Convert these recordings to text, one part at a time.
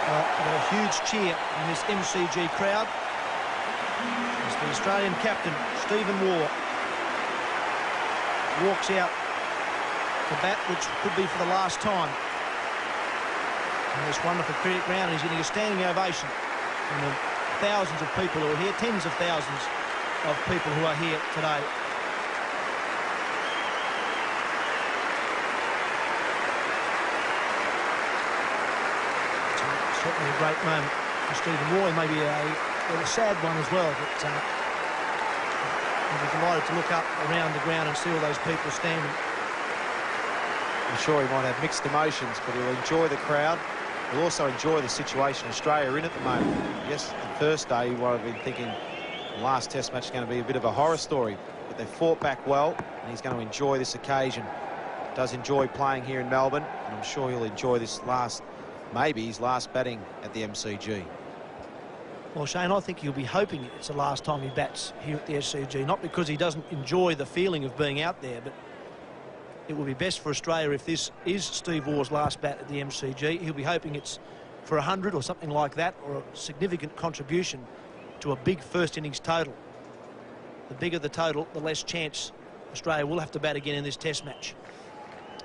We've got a huge cheer in this MCG crowd as the Australian captain, Stephen Waugh, walks out to bat, which could be for the last time in this wonderful cricket ground. He's getting a standing ovation from the thousands of people who are here, tens of thousands of people who are here today. Certainly a great moment for Stephen Waugh, maybe a sad one as well, but he's delighted to look up around the ground and see all those people standing. I'm sure he might have mixed emotions, but he'll enjoy the crowd. He'll also enjoy the situation Australia are in at the moment. Yes, the first day he might have been thinking the last Test match is going to be a bit of a horror story, but they fought back well, and he's going to enjoy this occasion. Does enjoy playing here in Melbourne, and I'm sure he'll enjoy this maybe his last batting at the MCG. Well, Shane, I think he'll be hoping it's the last time he bats here at the SCG, not because he doesn't enjoy the feeling of being out there, but it will be best for Australia if this is Steve Waugh's last bat at the MCG. He'll be hoping it's for 100 or something like that, or a significant contribution to a big first innings total. The bigger the total, the less chance Australia will have to bat again in this Test match.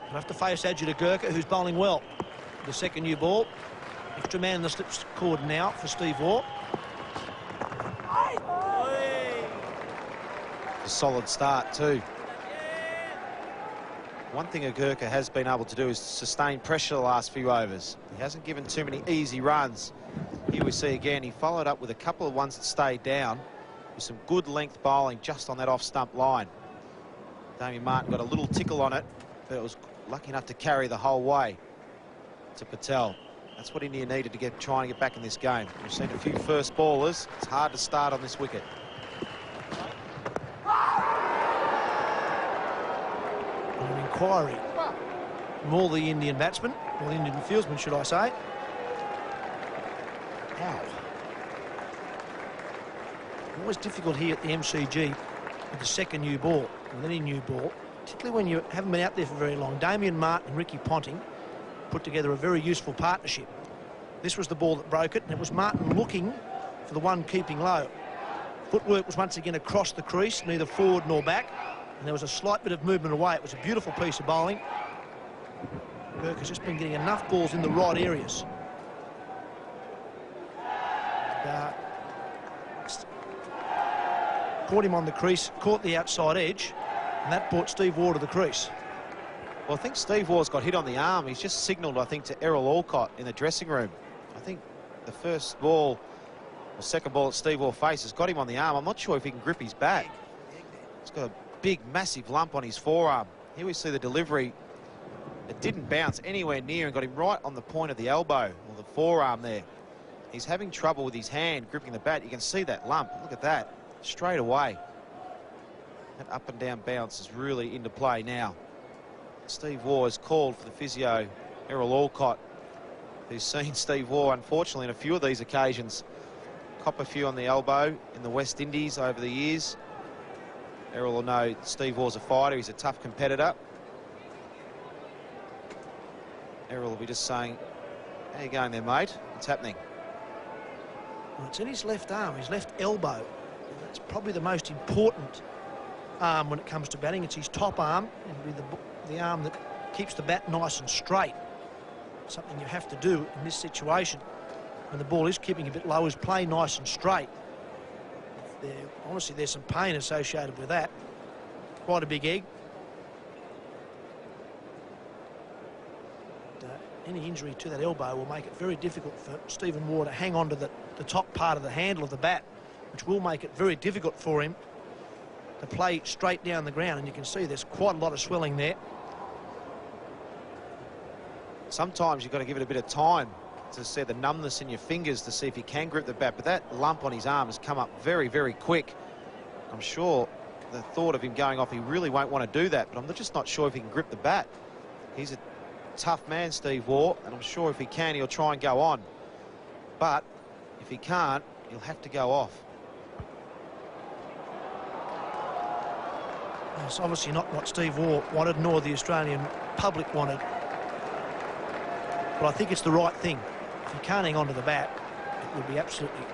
We'll have to face Ajit Agarkar, who's bowling well. The second new ball. Extra man in the slips cord now for Steve Waugh. A solid start too. One thing Agarkar has been able to do is sustain pressure the last few overs. He hasn't given too many easy runs. Here we see again, he followed up with a couple of ones that stayed down with some good length bowling just on that off-stump line. Damien Martyn got a little tickle on it, but it was lucky enough to carry the whole way to Patel. That's what India needed to trying to get back in this game. We've seen a few first ballers. It's hard to start on this wicket. An inquiry from all the Indian batsmen, or the Indian fieldsmen, should I say. Wow. Always difficult here at the MCG with the second new ball, with any new ball, particularly when you haven't been out there for very long. Damien Martyn and Ricky Ponting put together a very useful partnership. This was the ball that broke it, and it was Martyn looking for the one keeping low. Footwork was once again across the crease, neither forward nor back, and there was a slight bit of movement away. It was a beautiful piece of bowling. Burke has just been getting enough balls in the right areas. Caught him on the crease, caught the outside edge, and that brought Steve Waugh to the crease. Well, I think Steve Waugh's got hit on the arm. He's just signalled, I think, to Errol Alcott in the dressing room. I think the first ball, or second ball that Steve Waugh faces, got him on the arm. I'm not sure if he can grip his bat. He's got a big, massive lump on his forearm. Here we see the delivery. It didn't bounce anywhere near and got him right on the point of the elbow, or the forearm there. He's having trouble with his hand gripping the bat. You can see that lump. Look at that. Straight away. That up and down bounce is really into play now. Steve Waugh has called for the physio, Errol Alcott, who's seen Steve Waugh, unfortunately, in a few of these occasions, cop a few on the elbow in the West Indies over the years. Errol will know Steve Waugh's a fighter. He's a tough competitor. Errol will be just saying, how you going there, mate? What's happening? Well, it's in his left arm, his left elbow. That's probably the most important arm when it comes to batting. It's his top arm, and with the arm that keeps the bat nice and straight. Something you have to do in this situation when the ball is keeping a bit low is play nice and straight. Honestly, there's some pain associated with that. Quite a big egg. Any injury to that elbow will make it very difficult for Stephen Waugh to hang on to the top part of the handle of the bat, which will make it very difficult for him to play straight down the ground. And you can see there's quite a lot of swelling there. Sometimes you've got to give it a bit of time to see the numbness in your fingers to see if he can grip the bat, but that lump on his arm has come up very, very quick. I'm sure the thought of him going off, he really won't want to do that, but I'm just not sure if he can grip the bat. He's a tough man, Steve Waugh, and I'm sure if he can, he'll try and go on. But if he can't, he'll have to go off. It's obviously not what Steve Waugh wanted, nor the Australian public wanted. But I think it's the right thing he can't hang on to the bat, it would be absolutely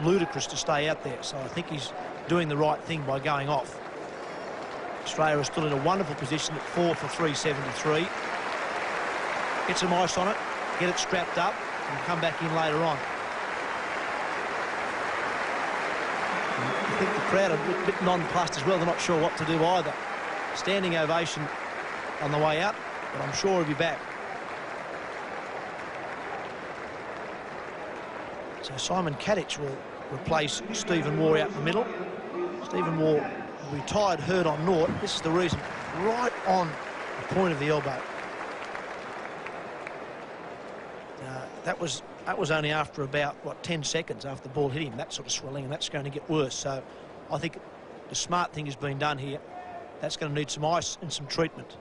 ludicrous to stay out there. So I think he's doing the right thing by going off. Australia is still in a wonderful position at 4 for 373. Get some ice on it, get it strapped up, and come back in later on. I think the crowd are a bit nonplussed as well. They're not sure what to do either. Standing ovation on the way out, but I'm sure he'll be back. So Simon Katich will replace Stephen Waugh out in the middle. Stephen Waugh retired hurt on naught. This is the reason, right on the point of the elbow. That was only after about, what, 10 seconds after the ball hit him, that sort of swelling, and that's going to get worse. So I think the smart thing has been done here. That's going to need some ice and some treatment.